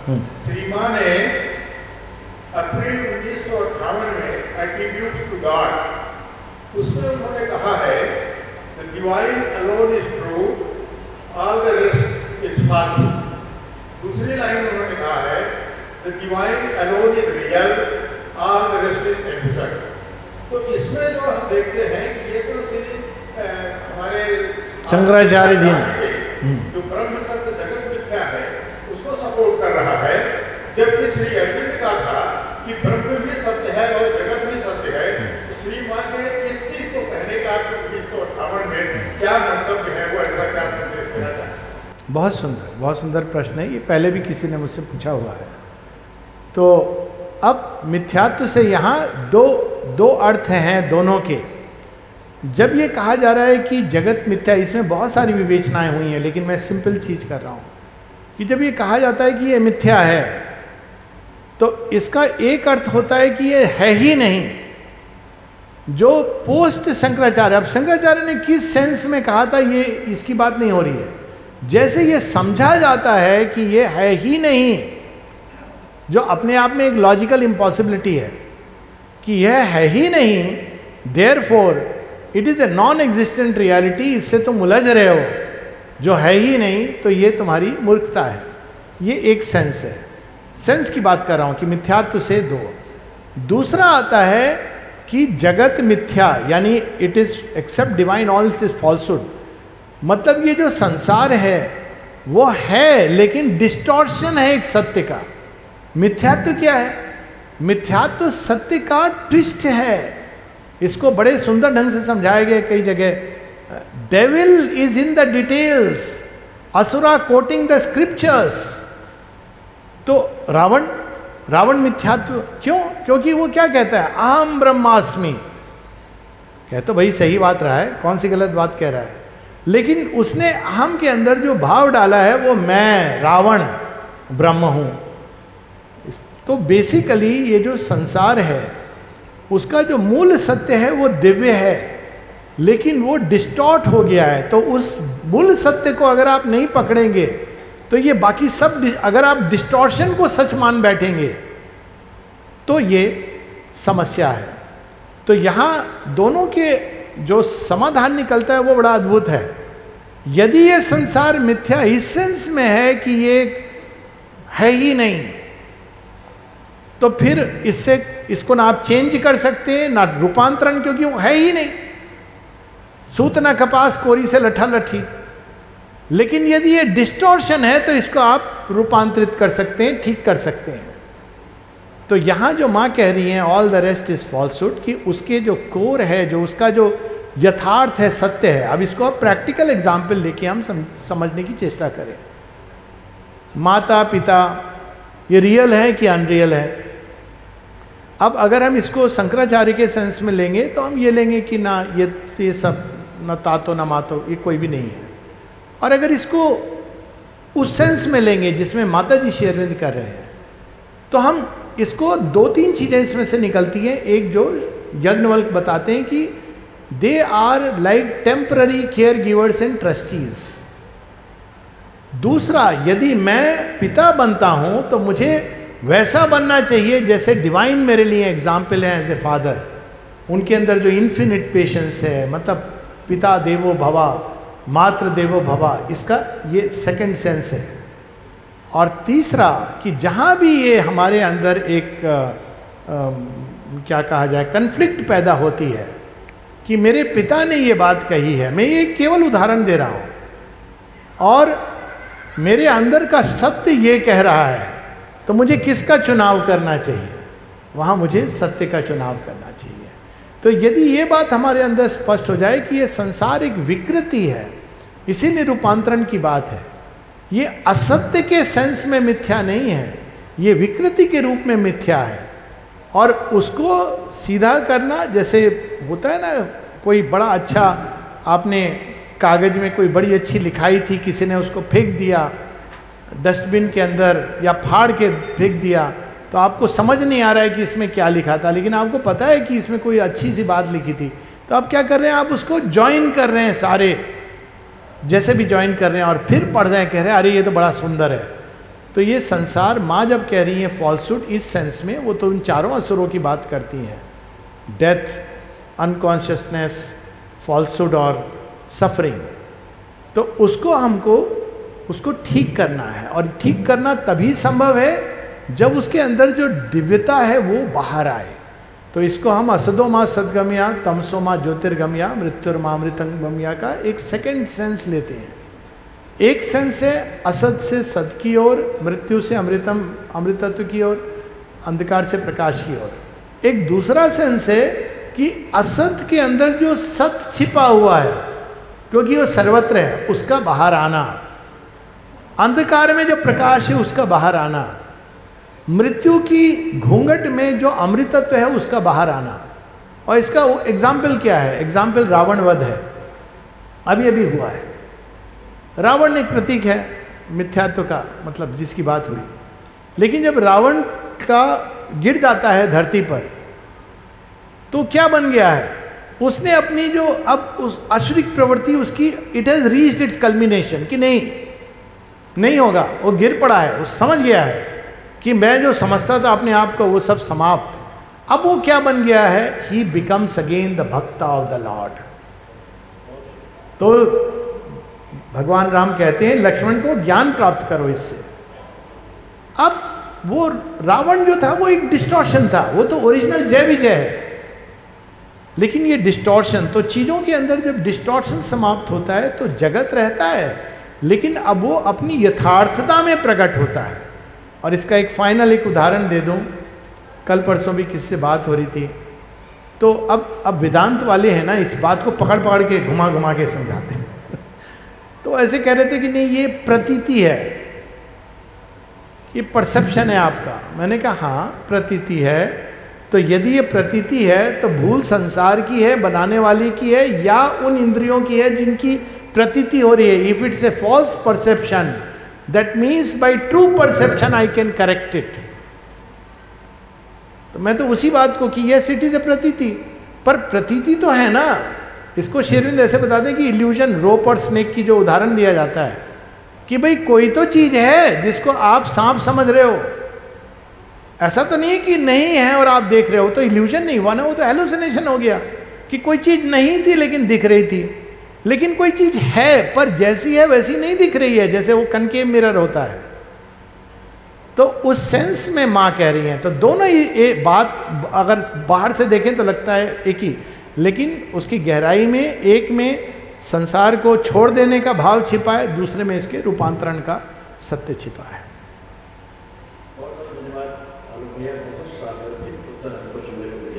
श्री मां ने अप्रैल 1958 में एट्रीब्यूट्स टू गॉड, उसमें उन्होंने कहा है the divine alone is true, all the rest is false. दूसरी लाइन उन्होंने कहा है the divine alone is real, all the rest is absurd. तो इसमें जो हम देखते हैं कि ये तो श्री हमारे शंकराचार्य जी ने जो ब्रह्म सत्य जगत मिथ्या है उसको सपोर्ट कर रहा है, जबकि श्री अरविंद का था कि ब्रह्म भी सत्य है और जगत भी सत्य है। तो श्री मां के इस चीज को कहने का 1958 में क्या मंतव्य है, वो ऐसा क्या संदेश देना चाहते हैं? बहुत सुंदर प्रश्न है ये, पहले भी किसी ने मुझसे पूछा हुआ है। तो अब मिथ्यात्व से यहाँ दो अर्थ हैं दोनों के। जब ये कहा जा रहा है कि जगत मिथ्या, इसमें बहुत सारी विवेचनाएं हुई हैं, लेकिन मैं सिंपल चीज कर रहा हूँ कि जब ये कहा जाता है कि ये मिथ्या है, तो इसका एक अर्थ होता है कि ये है ही नहीं। जो पोस्ट शंकराचार्य, अब शंकराचार्य ने किस सेंस में कहा था ये इसकी बात नहीं हो रही है। जैसे ये समझा जाता है कि ये है ही नहीं, जो अपने आप में एक लॉजिकल इम्पॉसिबिलिटी है कि यह है ही नहीं, therefore it is a non existent reality, इससे तुम उलझ रहे हो, जो है ही नहीं, तो ये तुम्हारी मूर्खता है। ये एक सेंस है, सेंस की बात कर रहा हूं कि मिथ्यात्व से दो। दूसरा आता है कि जगत मिथ्या, यानी it is except divine all is falsehood. मतलब ये जो संसार है वो है, लेकिन डिस्टॉर्शन है एक सत्य का। मिथ्यात्व क्या है? मिथ्यात्व सत्य का ट्विस्ट है। इसको बड़े सुंदर ढंग से समझाया गया कई जगह। Devil is in the details, asura quoting the scriptures. तो रावण मिथ्यात्व क्यों? क्योंकि वो क्या कहता है, अहम ब्रह्मास्मि। कहते भाई सही बात रहा है, कौन सी गलत बात कह रहा है, लेकिन उसने अहम के अंदर जो भाव डाला है वो मैं रावण ब्रह्म हूं। तो बेसिकली ये जो संसार है उसका जो मूल सत्य है वो दिव्य है, लेकिन वो डिस्टॉर्ट हो गया है। तो उस मूल सत्य को अगर आप नहीं पकड़ेंगे तो ये बाकी सब, अगर आप डिस्टॉर्शन को सच मान बैठेंगे तो ये समस्या है। तो यहाँ दोनों के जो समाधान निकलता है वो बड़ा अद्भुत है। यदि ये संसार मिथ्या इस सेंस में है कि ये है ही नहीं, तो फिर इसको ना आप चेंज कर सकते हैं ना रूपांतरण, क्योंकि वो है ही नहीं। सूत ना कपास कोरी से लठा लठी। लेकिन यदि ये डिस्टॉर्शन है तो इसको आप रूपांतरित कर सकते हैं, ठीक कर सकते हैं। तो यहां जो मां कह रही हैं all the rest is falsehood, कि उसके जो कोर है, जो उसका जो यथार्थ है, सत्य है। अब इसको आप प्रैक्टिकल एग्जाम्पल लेके हम समझने की चेष्टा करें। माता पिता ये रियल है कि अनरियल है? अब अगर हम इसको शंकराचार्य के सेंस में लेंगे तो हम ये लेंगे कि ना ये सब न तातो न मातो, ये कोई भी नहीं है। और अगर इसको उस सेंस में लेंगे जिसमें माता जी श्री अरविंद कर रहे हैं, तो हम इसको दो तीन चीज़ें इसमें से निकलती हैं। एक जो यज्ञवल्क्य बताते हैं कि they are like temporary care givers and trustees. दूसरा, यदि मैं पिता बनता हूं तो मुझे वैसा बनना चाहिए जैसे डिवाइन मेरे लिए एग्जाम्पल है एज ए फादर। उनके अंदर जो इन्फिनिट पेशेंस है, मतलब पिता देवो भवा मातृ देवो भवा, इसका ये सेकंड सेंस है। और तीसरा कि जहाँ भी ये हमारे अंदर एक क्या कहा जाए, कन्फ्लिक्ट पैदा होती है कि मेरे पिता ने ये बात कही है, मैं ये केवल उदाहरण दे रहा हूँ, और मेरे अंदर का सत्य ये कह रहा है, तो मुझे किसका चुनाव करना चाहिए? वहाँ मुझे सत्य का चुनाव करना चाहिए। तो यदि ये बात हमारे अंदर स्पष्ट हो जाए कि ये संसार एक विकृति है, इसीलिए रूपांतरण की बात है। ये असत्य के सेंस में मिथ्या नहीं है, ये विकृति के रूप में मिथ्या है। और उसको सीधा करना, जैसे होता है ना, कोई बड़ा अच्छा, आपने कागज में कोई बड़ी अच्छी लिखाई थी, किसी ने उसको फेंक दिया डस्टबिन के अंदर या फाड़ के फेंक दिया, तो आपको समझ नहीं आ रहा है कि इसमें क्या लिखा था, लेकिन आपको पता है कि इसमें कोई अच्छी सी बात लिखी थी। तो आप क्या कर रहे हैं, आप उसको ज्वाइन कर रहे हैं, सारे जैसे भी ज्वाइन कर रहे हैं, और फिर पढ़ रहे हैं, कह रहे हैं अरे ये तो बड़ा सुंदर है। तो ये संसार माँ जब कह रही है फॉल्सहुड इस सेंस में, वो तो उन चारों असुरों की बात करती हैं, डेथ, अनकॉन्शियसनेस, फॉल्सहुड और सफरिंग। तो उसको हमको उसको ठीक करना है, और ठीक करना तभी संभव है जब उसके अंदर जो दिव्यता है वो बाहर आए। तो इसको हम असदो माँ सदगम्या, तमसो माँ ज्योतिर्गम्या, मृत्युर्मा मृतंगम्या का एक सेकंड सेंस लेते हैं। एक सेंस है असत से सत की ओर, मृत्यु से अमृतम अमृतत्व की ओर, अंधकार से प्रकाश की ओर। एक दूसरा सेंस है कि असत के अंदर जो सत छिपा हुआ है, क्योंकि वो सर्वत्र है, उसका बाहर आना। अंधकार में जो प्रकाश है उसका बाहर आना। मृत्यु की घूंघट में जो अमृतत्व है उसका बाहर आना। और इसका एग्जाम्पल क्या है? एग्जाम्पल रावण वध है, अभी अभी हुआ है। रावण एक प्रतीक है मिथ्यात्व का, मतलब जिसकी बात हुई। लेकिन जब रावण का गिर जाता है धरती पर, तो क्या बन गया है? उसने अपनी जो अब उस आश्रिक प्रवृत्ति उसकी, it has reached it's culmination, कि नहीं होगा, वो गिर पड़ा है। वो समझ गया है कि मैं जो समझता था अपने आप को वो सब समाप्त। अब वो क्या बन गया है? ही बिकम्स अगेन द भक्त ऑफ द लॉर्ड। तो भगवान राम कहते हैं लक्ष्मण को ज्ञान प्राप्त करो इससे। अब वो रावण जो था वो एक डिस्टॉर्शन था, वो तो ओरिजिनल जय विजय है। लेकिन ये डिस्टॉर्शन, तो चीज़ों के अंदर जब डिस्टॉर्शन समाप्त होता है तो जगत रहता है, लेकिन अब वो अपनी यथार्थता में प्रकट होता है। और इसका एक फाइनल एक उदाहरण दे दूं, कल परसों भी किससे बात हो रही थी, तो अब वेदांत वाले हैं ना, इस बात को पकड़ पकड़ के घुमा घुमा के समझाते हैं। तो ऐसे कह रहे थे कि नहीं, ये प्रतीति है, ये परसेप्शन है आपका। मैंने कहा हाँ प्रतीति है, तो यदि ये प्रतीति है तो भूल संसार की है, बनाने वाले की है, या उन इंद्रियों की है जिनकी प्रतीति हो रही है। If it's a false perception, that means by true perception I can correct it. तो मैं तो उसी बात को कि यस इट इज ए प्रतीति, पर प्रतीति तो है ना। इसको शेरविंद ऐसे बताते हैं कि इल्यूजन, रोप और स्नेक की जो उदाहरण दिया जाता है कि भाई कोई तो चीज है जिसको आप सांप समझ रहे हो, ऐसा तो नहीं कि नहीं है और आप देख रहे हो, तो इल्यूजन नहीं हुआ ना, वो तो हेलुसिनेशन हो गया कि कोई चीज नहीं थी लेकिन दिख रही थी। लेकिन कोई चीज है पर जैसी है वैसी नहीं दिख रही है, जैसे वो कनकेव मिरर होता है। तो उस सेंस में माँ कह रही हैं। तो दोनों ही बात अगर बाहर से देखें तो लगता है एक ही, लेकिन उसकी गहराई में एक में संसार को छोड़ देने का भाव छिपा है, दूसरे में इसके रूपांतरण का सत्य छिपा है। बहुत धन्यवाद। बहुत सारे उत्तर हमको सुनने को मिले।